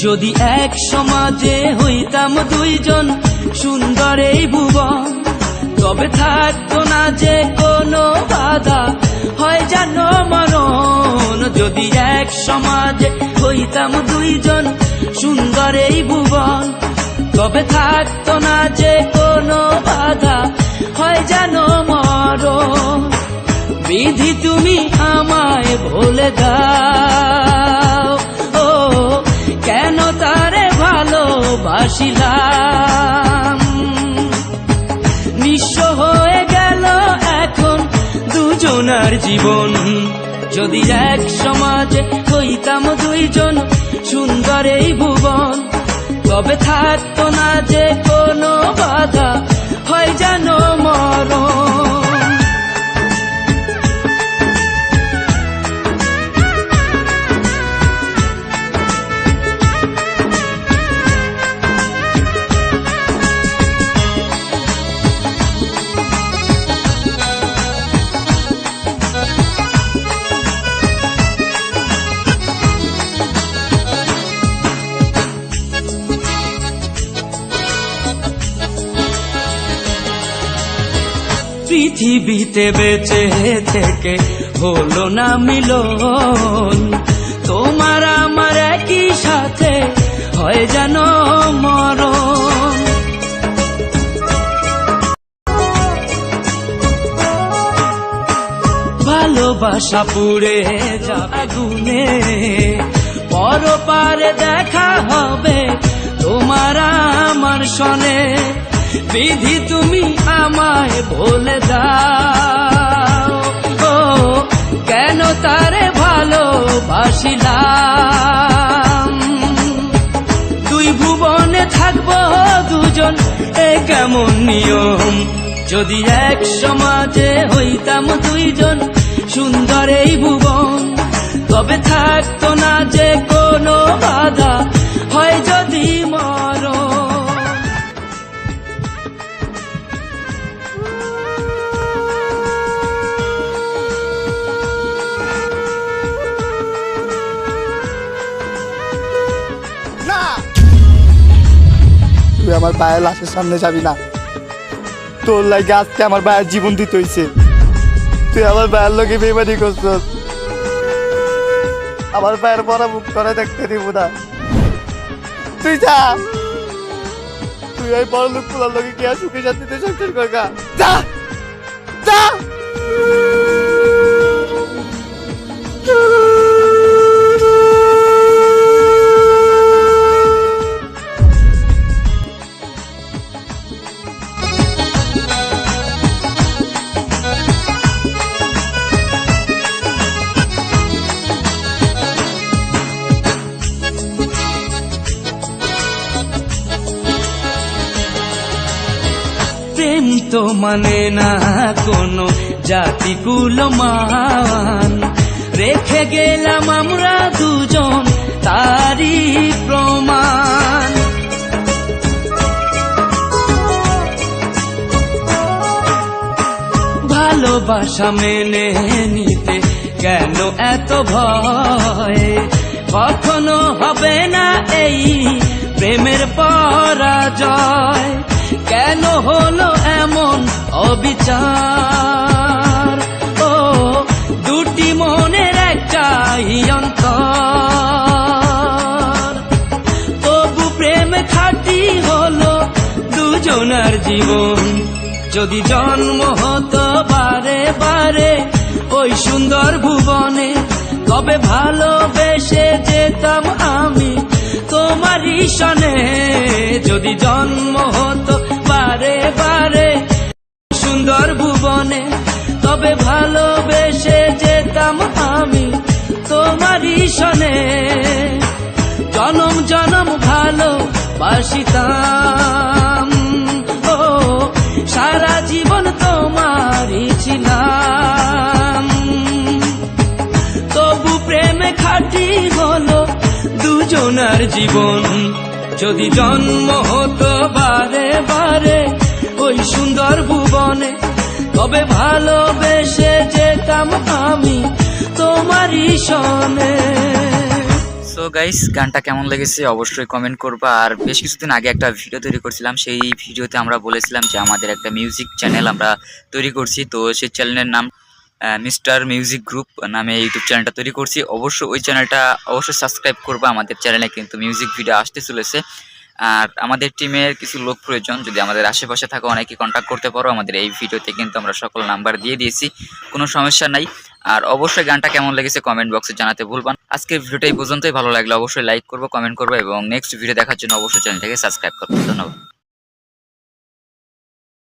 যদি এক সমাজে হইতাম দুইজন সুন্দর এই ভুবন, তবে থাকতো না যে কোনো বাধা, হয় জানো মরণ। যদি এক সমাজে হইতাম দুইজন সুন্দর এই ভুবন, তবে থাকতো না যে কোনো বাধা, হয় জানো মরণ। বিধি তুমি আমায় ভুলে দাও, ও কেন তারে ভালোবাসিলাম। নিঃস্ব হয়ে গেল এখন দুজনার জীবন। যদি এক সমাজে হইতাম দুইজন সুন্দর এই ভুবন, তবে থাকতো না যে কোনো বাধা, হয় জানো মরণ। পৃথিবীতে বেঁচে থেকে হলো না মিলন, তোমার আমার একই সাথে হয় জানো মরণ। ভালোবাসা পুড়ে যাবে আগুনে, পরপারে দেখা হবে তোমার আমার সনে। বিধি তুমি আমায় বলে দাও, ও কেন তারে ভালোবাসিলাম। দুই ভুবনে থাকবো দুজন, এ কেমন নিয়ম। যদি এক সমাজে হইতাম দুইজন সুন্দর এই ভুবন, তবে থাকতো না যে কোনো বাধা, হয় যদি মরণ। তুই আমার ভাইয়ের লাশের সামনে যাবি না, তোর লাগে আজকে আমার ভাইয়ের জীবন দিতে হইছে। তুই আমার ভাইয়ের লোকে বেমানি করছ, আমার ভাইয়ের বড় মুখ করে দেখতে দিব না। তুই যা, তুই ওই বড় লোক তোলার লোকে কি আর সুখে শান্তিতে সংসার করগা। যা যা। প্রেম তো মানে না কোনো জাতি কুলমান, রেখে গেলাম আমরা দুজন তারই প্রমাণ। ভালোবাসা মেনে নিতে কেন এত ভয়, কখনো হবে না এই প্রেমের পরাজয়। কেন হলো এমন অবিচার, ও দুটি মনের একটাই অন্তর। তবু প্রেম খাঁটি হলো দুজনার জীবন। যদি জন্ম হতো বারে বারে ওই সুন্দর ভুবনে, তবে ভালোবেসে যেতাম আমি তোমারই সনে। যদি জন্ম হতো বারে বারে সুন্দর ভুবনে, তবে ভালোবেসে যেতাম আমি তোমারই সনে। জনম জনম ভালোবাসিতাম, ও সারা জীবন তোমারই ছিলাম। তবু প্রেমে খাঁটি হলো দুজনার জীবন। যদি জন্ম হতো বারে বারে ওই সুন্দর ভুবনে, তবে ভালোবেসে যেতাম আমি তোমারই সনে। সো গাইস, গানটা কেমন লেগেছে অবশ্যই কমেন্ট করবা। আর বেশ কিছুদিন আগে একটা ভিডিও তৈরি করছিলাম, সেই ভিডিওতে আমরা বলেছিলাম যে আমাদের একটা মিউজিক চ্যানেল আমরা তৈরি করছি। তো সেই চ্যানেলের নাম মিস্টার মিউজিক গ্রুপ নামে ইউটিউব চ্যানেলটা তৈরি করছি। অবশ্যই ওই চ্যানেলটা অবশ্যই সাবস্ক্রাইব করবা। আমাদের চ্যানেলে কিন্তু মিউজিক ভিডিও আসতে চলেছে। আর আমাদের টিমের কিছু লোক প্রয়োজন, যদি আমাদের আশেপাশে থাকা অনেকে কন্ট্যাক্ট করতে পারো। আমাদের এই ভিডিওতে কিন্তু আমরা সকল নাম্বার দিয়ে দিয়েছি, কোনো সমস্যা নাই। আর অবশ্যই গানটা কেমন লেগেছে কমেন্ট বক্সে জানাতে ভুলবা না। আজকের ভিডিওটা এই পর্যন্তই। ভালো লাগলে অবশ্যই লাইক করবো, কমেন্ট করবো এবং নেক্সট ভিডিও দেখার জন্য অবশ্যই চ্যানেলটাকে সাবস্ক্রাইব করবো। ধন্যবাদ।